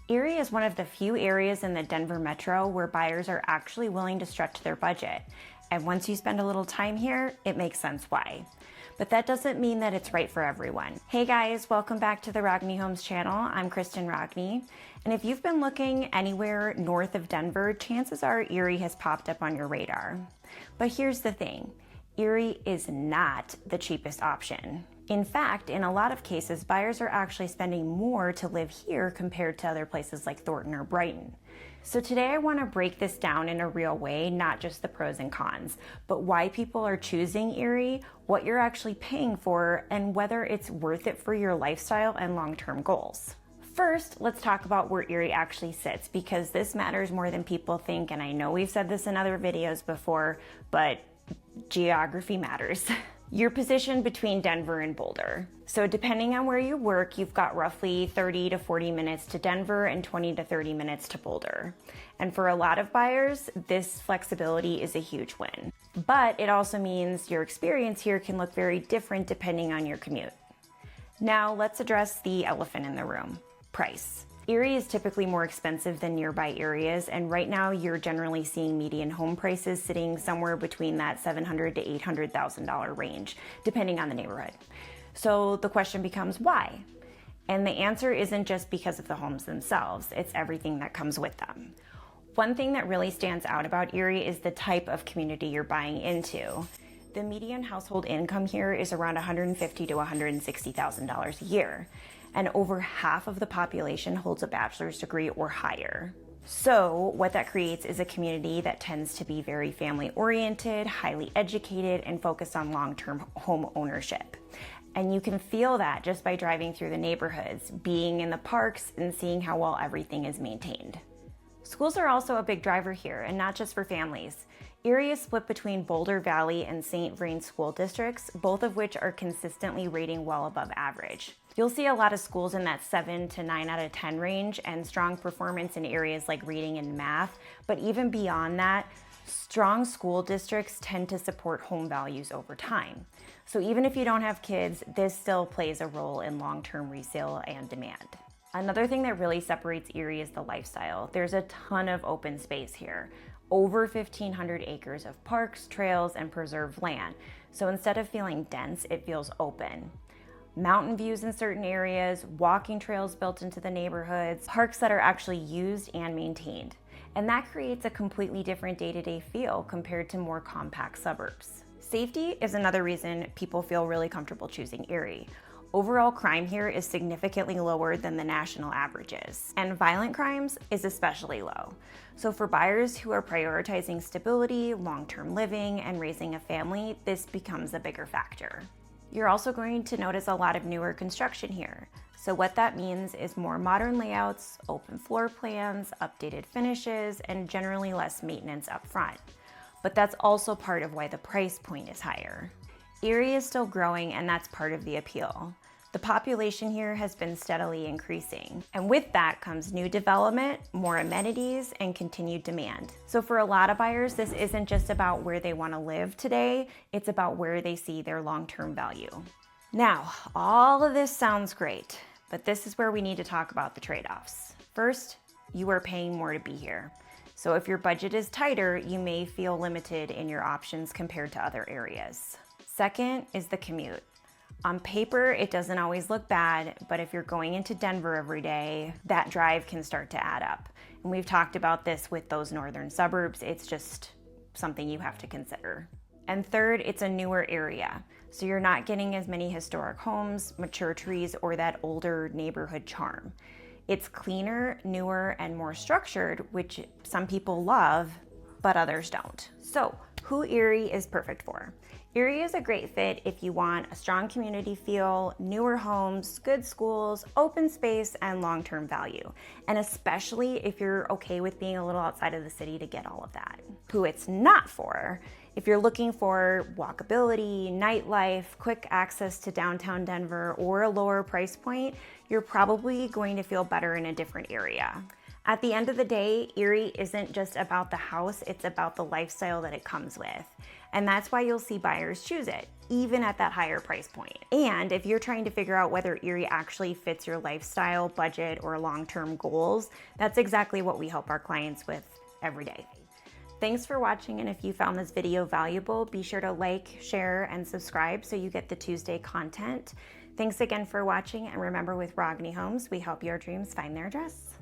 Erie is one of the few areas in the Denver metro where buyers are actually willing to stretch their budget. And once you spend a little time here, it makes sense why. But that doesn't mean that it's right for everyone. Hey guys, welcome back to the Rogne Homes channel. I'm Kristen Rogne. And if you've been looking anywhere north of Denver, chances are Erie has popped up on your radar. But here's the thing, Erie is not the cheapest option. In fact, in a lot of cases, buyers are actually spending more to live here compared to other places like Thornton or Brighton. So today I want to break this down in a real way, not just the pros and cons, but why people are choosing Erie, what you're actually paying for, and whether it's worth it for your lifestyle and long-term goals. First, let's talk about where Erie actually sits, because this matters more than people think, and I know we've said this in other videos before, but geography matters. You're positioned between Denver and Boulder. So depending on where you work, you've got roughly 30 to 40 minutes to Denver and 20 to 30 minutes to Boulder. And for a lot of buyers, this flexibility is a huge win. But it also means your experience here can look very different depending on your commute. Now let's address the elephant in the room, price. Erie is typically more expensive than nearby areas, and right now you're generally seeing median home prices sitting somewhere between that $700,000 to $800,000 range, depending on the neighborhood. So the question becomes why? And the answer isn't just because of the homes themselves, it's everything that comes with them. One thing that really stands out about Erie is the type of community you're buying into. The median household income here is around $150,000 to $160,000 a year. And over half of the population holds a bachelor's degree or higher. So what that creates is a community that tends to be very family oriented, highly educated, and focused on long-term home ownership. And you can feel that just by driving through the neighborhoods, being in the parks, and seeing how well everything is maintained. Schools are also a big driver here, and not just for families. Erie is split between Boulder Valley and St. Vrain school districts, both of which are consistently rating well above average. You'll see a lot of schools in that 7 to 9 out of 10 range and strong performance in areas like reading and math, but even beyond that, strong school districts tend to support home values over time. So even if you don't have kids, this still plays a role in long-term resale and demand. Another thing that really separates Erie is the lifestyle. There's a ton of open space here. Over 1,500 acres of parks, trails, and preserved land. So instead of feeling dense, it feels open. Mountain views in certain areas, walking trails built into the neighborhoods, parks that are actually used and maintained. And that creates a completely different day-to-day feel compared to more compact suburbs. Safety is another reason people feel really comfortable choosing Erie. Overall crime here is significantly lower than the national averages, and violent crimes is especially low. So for buyers who are prioritizing stability, long-term living, and raising a family, this becomes a bigger factor. You're also going to notice a lot of newer construction here. So what that means is more modern layouts, open floor plans, updated finishes, and generally less maintenance up front. But that's also part of why the price point is higher. Erie is still growing, and that's part of the appeal. The population here has been steadily increasing, and with that comes new development, more amenities, and continued demand. So for a lot of buyers, this isn't just about where they want to live today, it's about where they see their long-term value. Now, all of this sounds great, but this is where we need to talk about the trade-offs. First, you are paying more to be here. So if your budget is tighter, you may feel limited in your options compared to other areas. Second is the commute. On paper, it doesn't always look bad, but if you're going into Denver every day, that drive can start to add up. And we've talked about this with those northern suburbs. It's just something you have to consider. And third, it's a newer area. So you're not getting as many historic homes, mature trees, or that older neighborhood charm. It's cleaner, newer, and more structured, which some people love, but others don't. So who Erie is perfect for? Erie is a great fit if you want a strong community feel, newer homes, good schools, open space, and long-term value. And especially if you're okay with being a little outside of the city to get all of that. Who it's not for, if you're looking for walkability, nightlife, quick access to downtown Denver, or a lower price point, you're probably going to feel better in a different area. At the end of the day, Erie isn't just about the house, it's about the lifestyle that it comes with. And that's why you'll see buyers choose it. even at that higher price point. And if you're trying to figure out whether Erie actually fits your lifestyle, budget, or long-term goals, that's exactly what we help our clients with every day. Thanks for watching, and if you found this video valuable, be sure to like, share, and subscribe so you get the Tuesday content. Thanks again for watching, and remember, with Rogne Homes, we help your dreams find their address.